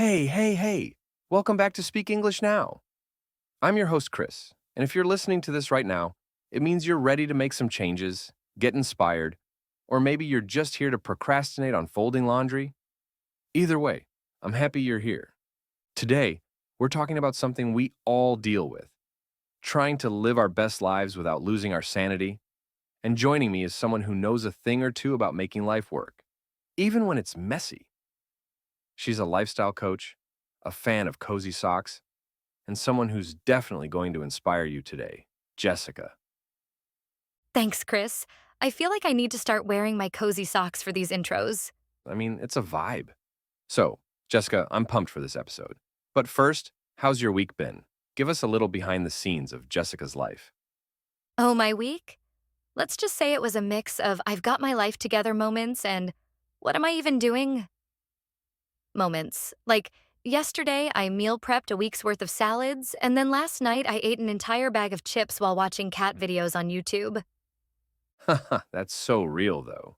Hey. Welcome back to Speak English Now. I'm your host, Chris, and if you're listening to this right now, it means you're ready to make some changes, get inspired, or maybe you're just here to procrastinate on folding laundry. Either way, I'm happy you're here. Today, we're talking about something we all deal with, trying to live our best lives without losing our sanity. And joining me is someone who knows a thing or two about making life work, even when it's messy. She's a lifestyle coach, a fan of cozy socks, and someone who's definitely going to inspire you today, Jessica. Thanks, Chris. I feel like I need to start wearing my cozy socks for these intros. I mean, it's a vibe. So, Jessica, I'm pumped for this episode. But first, how's your week been? Give us a little behind the scenes of Jessica's life. Oh, my week? Let's just say it was a mix of I've got my life together moments and what am I even doing moments. Like, yesterday, I meal prepped a week's worth of salads, and then last night, I ate an entire bag of chips while watching cat videos on YouTube. Haha, that's so real, though.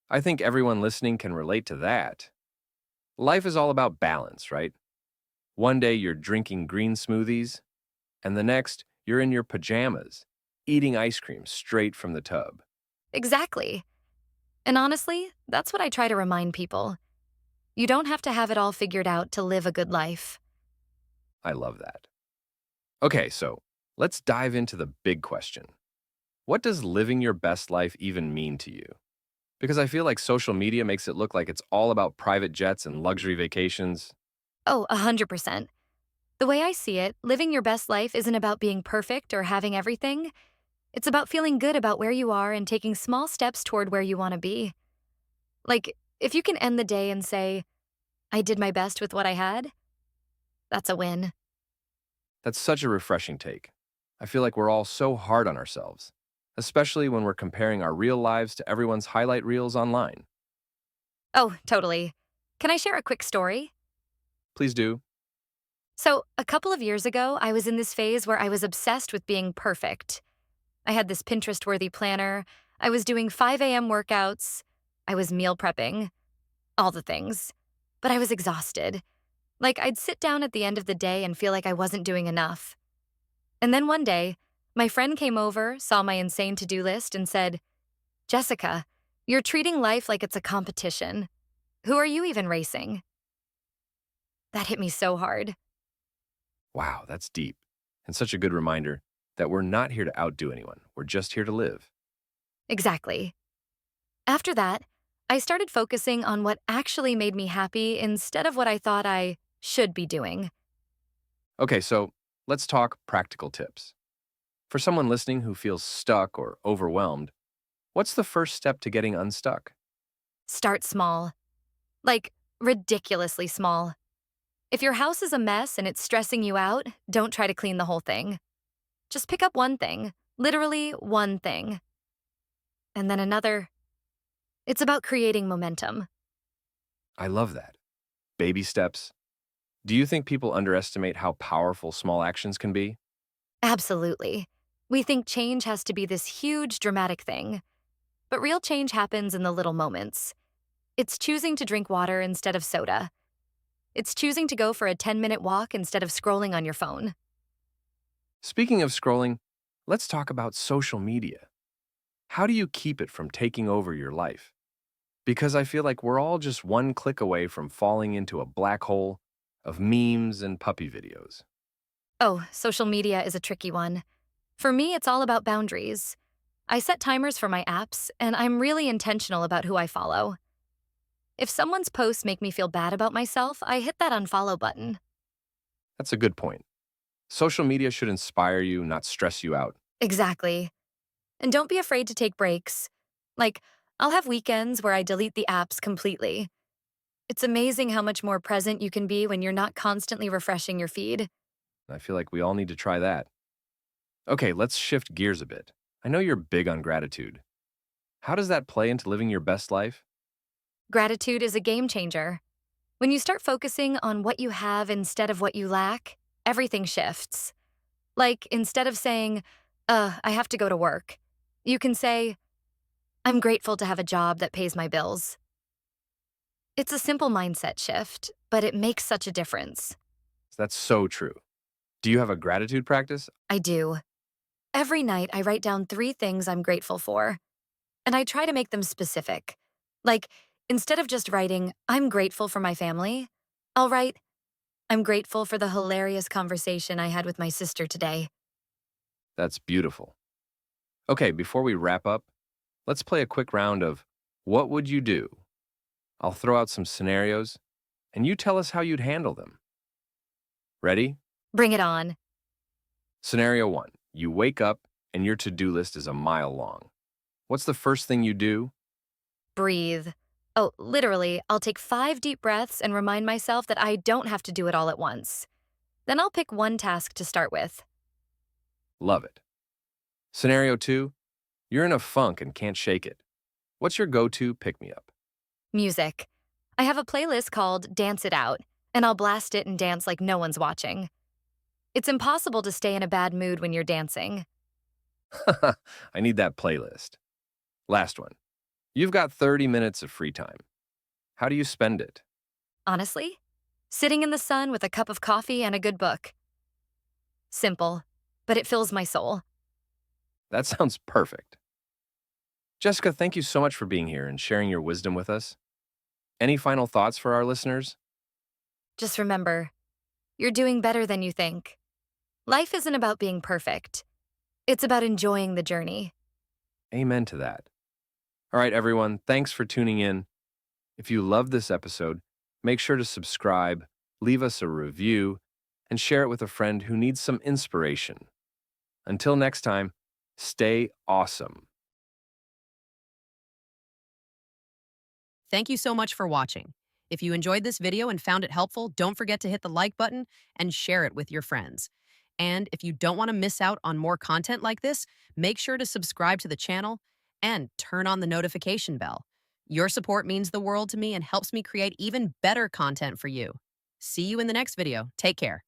I think everyone listening can relate to that. Life is all about balance, right? One day you're drinking green smoothies, and the next, you're in your pajamas, eating ice cream straight from the tub. Exactly. And honestly, that's what I try to remind people. You don't have to have it all figured out to live a good life. I love that. Okay, so let's dive into the big question. What does living your best life even mean to you? Because I feel like social media makes it look like it's all about private jets and luxury vacations. Oh, 100%. The way I see it, living your best life isn't about being perfect or having everything. It's about feeling good about where you are and taking small steps toward where you want to be. Like, if you can end the day and say, I did my best with what I had, that's a win. That's such a refreshing take. I feel like we're all so hard on ourselves, especially when we're comparing our real lives to everyone's highlight reels online. Oh, totally. Can I share a quick story? Please do. So, a couple of years ago, I was in this phase where I was obsessed with being perfect. I had this Pinterest worthy planner. I was doing 5 a.m. workouts. I was meal prepping, all the things. But I was exhausted. Like, I'd sit down at the end of the day and feel like I wasn't doing enough. And then one day, my friend came over, saw my insane to do list, and said, Jessica, you're treating life like it's a competition. Who are you even racing? That hit me so hard. Wow, that's deep. And such a good reminder that we're not here to outdo anyone. We're just here to live. Exactly. After that, I started focusing on what actually made me happy instead of what I thought I should be doing. Okay, so let's talk practical tips. For someone listening who feels stuck or overwhelmed, what's the first step to getting unstuck? Start small. Like, ridiculously small. If your house is a mess and it's stressing you out, don't try to clean the whole thing. Just pick up one thing, literally one thing. And then another. It's about creating momentum. I love that. Baby steps. Do you think people underestimate how powerful small actions can be? Absolutely. We think change has to be this huge, dramatic thing. But real change happens in the little moments. It's choosing to drink water instead of soda. It's choosing to go for a 10-minute walk instead of scrolling on your phone. Speaking of scrolling, let's talk about social media. How do you keep it from taking over your life? Because I feel like we're all just one click away from falling into a black hole of memes and puppy videos. Oh, social media is a tricky one. For me, it's all about boundaries. I set timers for my apps, and I'm really intentional about who I follow. If someone's posts make me feel bad about myself, I hit that unfollow button. That's a good point. Social media should inspire you, not stress you out. Exactly. And don't be afraid to take breaks. Like, I'll have weekends where I delete the apps completely. It's amazing how much more present you can be when you're not constantly refreshing your feed. I feel like we all need to try that. Okay, let's shift gears a bit. I know you're big on gratitude. How does that play into living your best life? Gratitude is a game changer. When you start focusing on what you have instead of what you lack, everything shifts. Like, instead of saying, I have to go to work, you can say, I'm grateful to have a job that pays my bills. It's a simple mindset shift, but it makes such a difference. That's so true. Do you have a gratitude practice? I do. Every night, I write down 3 things I'm grateful for, and I try to make them specific. Like, instead of just writing, I'm grateful for my family, I'll write, I'm grateful for the hilarious conversation I had with my sister today. That's beautiful. Okay, before we wrap up, let's play a quick round of what would you do? I'll throw out some scenarios, and you tell us how you'd handle them. Ready? Bring it on. Scenario 1. You wake up and your to-do list is a mile long. What's the first thing you do? Breathe. Oh, literally, I'll take 5 deep breaths and remind myself that I don't have to do it all at once. Then I'll pick one task to start with. Love it. Scenario 2. You're in a funk and can't shake it. What's your go-to pick-me-up? Music. I have a playlist called Dance It Out, and I'll blast it and dance like no one's watching. It's impossible to stay in a bad mood when you're dancing. I need that playlist. Last one. You've got 30 minutes of free time. How do you spend it? Honestly, sitting in the sun with a cup of coffee and a good book. Simple, but it fills my soul. That sounds perfect. Jessica, thank you so much for being here and sharing your wisdom with us. Any final thoughts for our listeners? Just remember, you're doing better than you think. Life isn't about being perfect. It's about enjoying the journey. Amen to that. All right, everyone, thanks for tuning in. If you loved this episode, make sure to subscribe, leave us a review, and share it with a friend who needs some inspiration. Until next time, stay awesome. Thank you so much for watching. If you enjoyed this video and found it helpful, don't forget to hit the like button and share it with your friends. And if you don't want to miss out on more content like this, make sure to subscribe to the channel and turn on the notification bell. Your support means the world to me and helps me create even better content for you. See you in the next video. Take care.